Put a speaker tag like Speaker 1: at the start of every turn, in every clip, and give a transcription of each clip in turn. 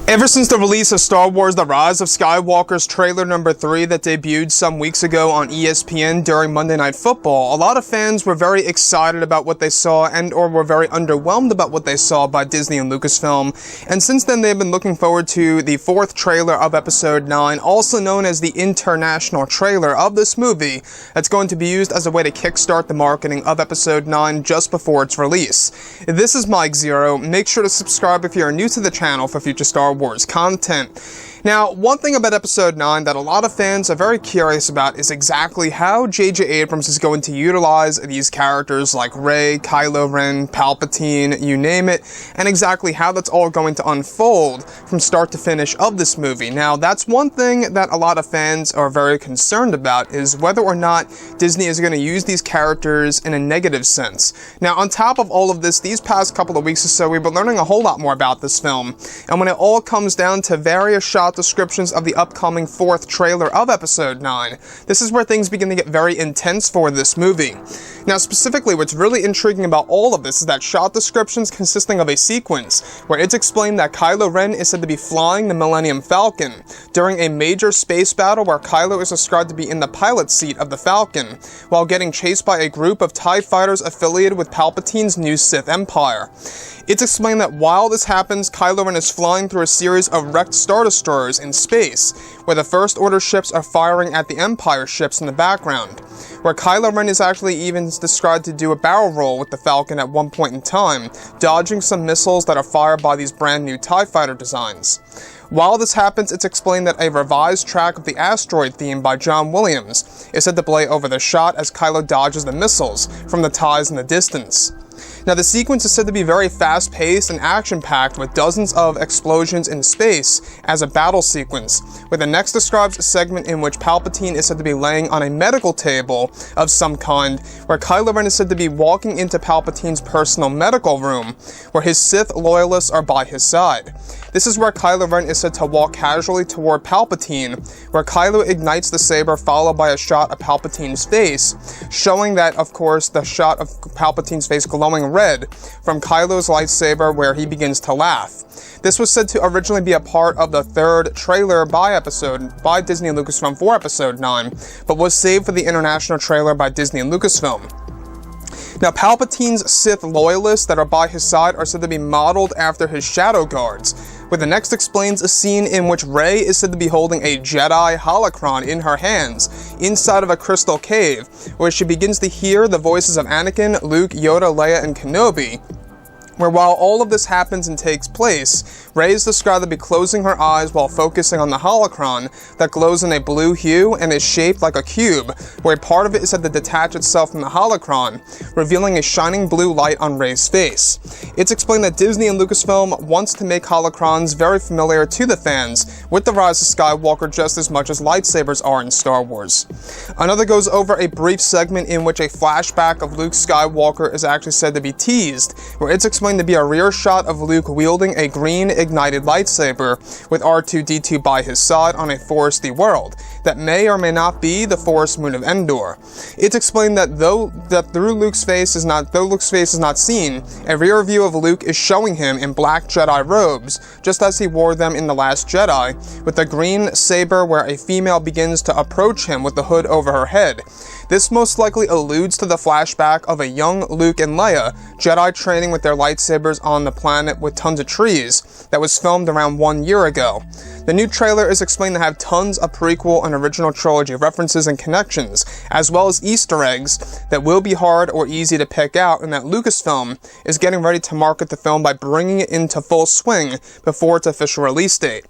Speaker 1: Ever since the release of Star Wars The Rise of Skywalker's trailer number 3 that debuted some weeks ago on ESPN during Monday Night Football, a lot of fans were very excited about what they saw and or were very underwhelmed about what they saw by Disney and Lucasfilm, and since then they've been looking forward to the 4th trailer of Episode 9, also known as the international trailer of this movie, that's going to be used as a way to kickstart the marketing of Episode 9 just before its release. This is Mike Zero. Make sure to subscribe if you are new to the channel for future Star Wars content. Now, one thing about Episode 9 that a lot of fans are very curious about is exactly how J.J. Abrams is going to utilize these characters like Rey, Kylo Ren, Palpatine, you name it, and exactly how that's all going to unfold from start to finish of this movie. Now, that's one thing that a lot of fans are very concerned about, is whether or not Disney is going to use these characters in a negative sense. Now, on top of all of this, these past couple of weeks or so, we've been learning a whole lot more about this film, and when it all comes down to various shot descriptions of the upcoming 4th trailer of Episode 9, this is where things begin to get very intense for this movie. Now, specifically, what's really intriguing about all of this is that shot descriptions consisting of a sequence where it's explained that Kylo Ren is said to be flying the Millennium Falcon during a major space battle where Kylo is described to be in the pilot seat of the Falcon while getting chased by a group of TIE fighters affiliated with Palpatine's new Sith Empire. It's explained that while this happens, Kylo Ren is flying through a series of wrecked Star Destroyers in space, where the First Order ships are firing at the Empire ships in the background, where Kylo Ren is actually even described to do a barrel roll with the Falcon at one point in time, dodging some missiles that are fired by these brand new TIE fighter designs. While this happens, it's explained that a revised track of the asteroid theme by John Williams is said to play over the shot as Kylo dodges the missiles from the TIEs in the distance. Now, the sequence is said to be very fast-paced and action-packed, with dozens of explosions in space as a battle sequence, where the next describes a segment in which Palpatine is said to be laying on a medical table of some kind, where Kylo Ren is said to be walking into Palpatine's personal medical room, where his Sith loyalists are by his side. This is where Kylo Ren is said to walk casually toward Palpatine, where Kylo ignites the saber, followed by a shot of Palpatine's face, showing that, of course, the shot of Palpatine's face glowing red from Kylo's lightsaber, where he begins to laugh. This was said to originally be a part of the 3rd trailer by Disney and Lucasfilm for Episode 9, but was saved for the international trailer by Disney and Lucasfilm. Now, Palpatine's Sith loyalists that are by his side are said to be modeled after his Shadow Guards, where the next explains a scene in which Rey is said to be holding a Jedi holocron in her hands inside of a crystal cave, where she begins to hear the voices of Anakin, Luke, Yoda, Leia, and Kenobi, where while all of this happens and takes place, Rey is described to be closing her eyes while focusing on the holocron that glows in a blue hue and is shaped like a cube, where part of it is said to detach itself from the holocron, revealing a shining blue light on Rey's face. It's explained that Disney and Lucasfilm wants to make holocrons very familiar to the fans, with The Rise of Skywalker just as much as lightsabers are in Star Wars. Another goes over a brief segment in which a flashback of Luke Skywalker is actually said to be teased, where it's explained to be a rear shot of Luke wielding a green ignited lightsaber with R2-D2 by his side on a foresty world that may or may not be the forest moon of Endor. It's explained that though Luke's face is not seen, a rear view of Luke is showing him in black Jedi robes, just as he wore them in The Last Jedi, with a green saber where a female begins to approach him with the hood over her head. This most likely alludes to the flashback of a young Luke and Leia Jedi training with their lightsabers on the planet with tons of trees that was filmed around 1 year ago. The new trailer is explained to have tons of prequel and original trilogy references and connections, as well as Easter eggs that will be hard or easy to pick out, and that Lucasfilm is getting ready to market the film by bringing it into full swing before its official release date.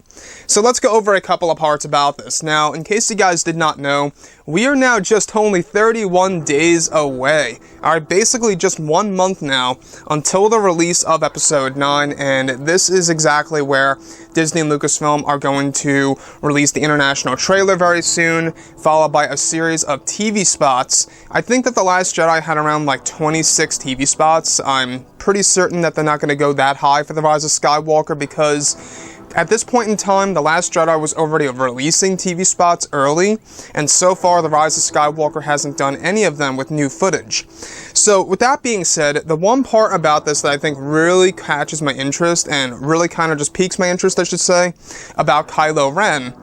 Speaker 1: So let's go over a couple of parts about this. Now, in case you guys did not know, we are now just only 31 days away. Alright, basically just 1 month now until the release of Episode 9, and this is exactly where Disney and Lucasfilm are going to release the international trailer very soon, followed by a series of TV spots. I think that The Last Jedi had around like 26 TV spots. I'm pretty certain that they're not going to go that high for The Rise of Skywalker because At this point in time, The Last Jedi was already releasing TV spots early, and so far The Rise of Skywalker hasn't done any of them with new footage. So with that being said, the one part about this that I think really catches my interest, and really kind of just piques my interest, I should say, about Kylo Ren,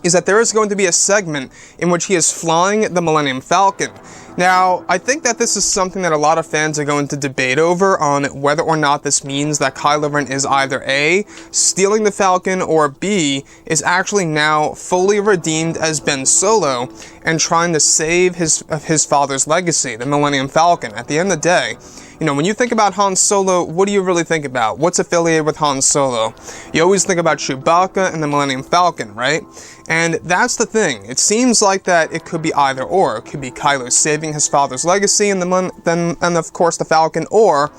Speaker 1: is that there is going to be a segment in which he is flying the Millennium Falcon. Now, I think that this is something that a lot of fans are going to debate over on whether or not this means that Kylo Ren is either A, stealing the Falcon, or B, is actually now fully redeemed as Ben Solo and trying to save his father's legacy, the Millennium Falcon. At the end of the day, you know, when you think about Han Solo, what do you really think about? What's affiliated with Han Solo? You always think about Chewbacca and the Millennium Falcon, right? And that's the thing. It seems like that it could be either or. It could be Kylo saving his father's legacy and then of course the Falcon, or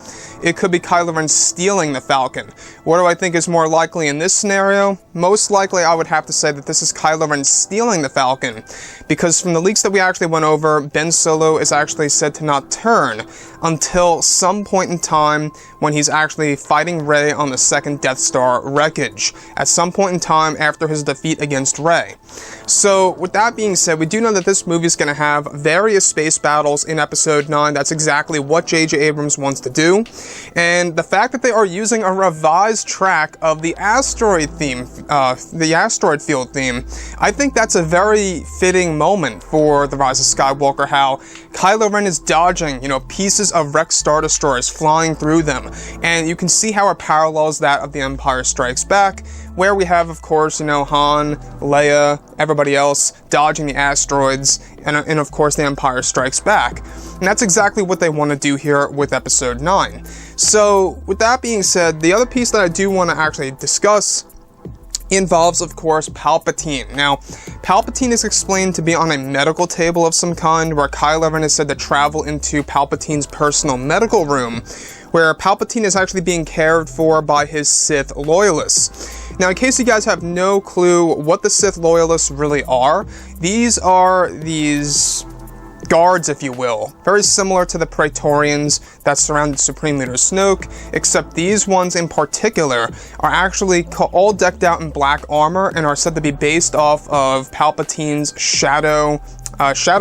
Speaker 1: it could be Kylo Ren stealing the Falcon. What do I think is more likely in this scenario? Most likely I would have to say that this is Kylo Ren stealing the Falcon, because from the leaks that we actually went over, Ben Solo is actually said to not turn until some point in time when he's actually fighting Rey on the second Death Star wreckage, at some point in time after his defeat against Rey. So, with that being said, we do know that this movie is going to have various space battles in Episode 9. That's exactly what J.J. Abrams wants to do. And the fact that they are using a revised track of the asteroid theme, the asteroid field theme, I think that's a very fitting moment for The Rise of Skywalker, how Kylo Ren is dodging, you know, pieces of wrecked Star Destroyers flying through them. And you can see how it parallels that of The Empire Strikes Back, where we have, of course, you know, Han, Leia, everybody else dodging the asteroids, and of course, The Empire Strikes Back. And that's exactly what they want to do here with Episode 9. So, with that being said, the other piece that I do want to actually discuss involves, of course, Palpatine. Now, Palpatine is explained to be on a medical table of some kind, where Kylo Ren is said to travel into Palpatine's personal medical room, where Palpatine is actually being cared for by his Sith loyalists. Now, in case you guys have no clue what the Sith loyalists really are, these are these guards, if you will, very similar to the Praetorians that surrounded Supreme Leader Snoke, except these ones in particular are actually all decked out in black armor and are said to be based off of Palpatine's shadow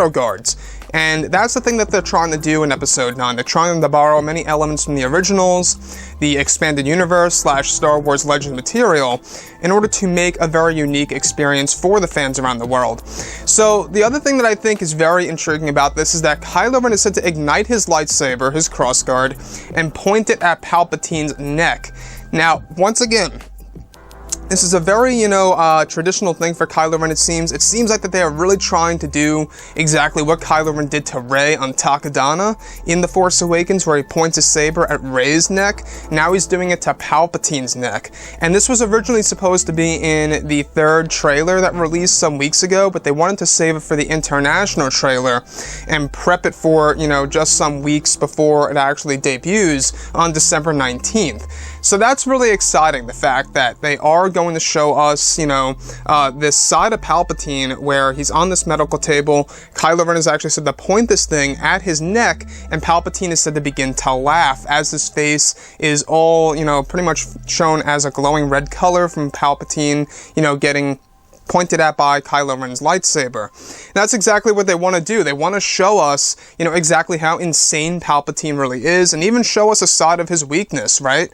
Speaker 1: guards. And that's the thing that they're trying to do in Episode 9. They're trying to borrow many elements from the originals, the expanded universe / Star Wars Legends material, in order to make a very unique experience for the fans around the world. So, the other thing that I think is very intriguing about this is that Kylo Ren is said to ignite his lightsaber, his crossguard, and point it at Palpatine's neck. Now, once again, this is a very, traditional thing for Kylo Ren, it seems. It seems like that they are really trying to do exactly what Kylo Ren did to Rey on Takodana in The Force Awakens, where he points his saber at Rey's neck. Now he's doing it to Palpatine's neck. And this was originally supposed to be in the third trailer that released some weeks ago, but they wanted to save it for the international trailer and prep it for, just some weeks before it actually debuts on December 19th. So that's really exciting, the fact that they are going to show us, this side of Palpatine where he's on this medical table. Kylo Ren is actually said to point this thing at his neck, and Palpatine is said to begin to laugh as his face is all, pretty much shown as a glowing red color from Palpatine, getting pointed at by Kylo Ren's lightsaber. That's exactly what they want to do. They want to show us, exactly how insane Palpatine really is, and even show us a side of his weakness, right?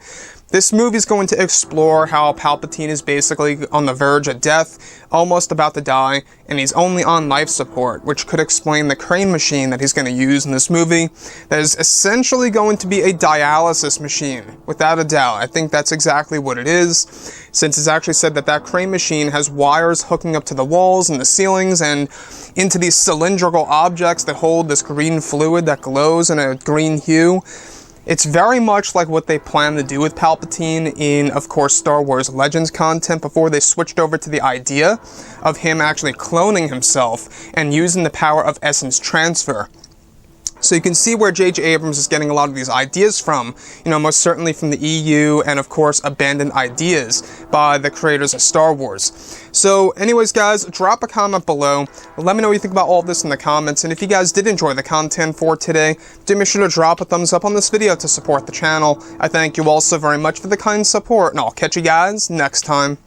Speaker 1: This movie is going to explore how Palpatine is basically on the verge of death, almost about to die, and he's only on life support, which could explain the crane machine that he's going to use in this movie. That is essentially going to be a dialysis machine, without a doubt. I think that's exactly what it is, since it's actually said that that crane machine has wires hooking up to the walls and the ceilings and into these cylindrical objects that hold this green fluid that glows in a green hue. It's very much like what they plan to do with Palpatine in, of course, Star Wars Legends content before they switched over to the idea of him actually cloning himself and using the power of essence transfer. So you can see where J.J. Abrams is getting a lot of these ideas from, most certainly from the EU, and of course abandoned ideas by the creators of Star Wars. So anyways guys, drop a comment below, let me know what you think about all of this in the comments, and if you guys did enjoy the content for today, do make sure to drop a thumbs up on this video to support the channel. I thank you all so very much for the kind support, and I'll catch you guys next time.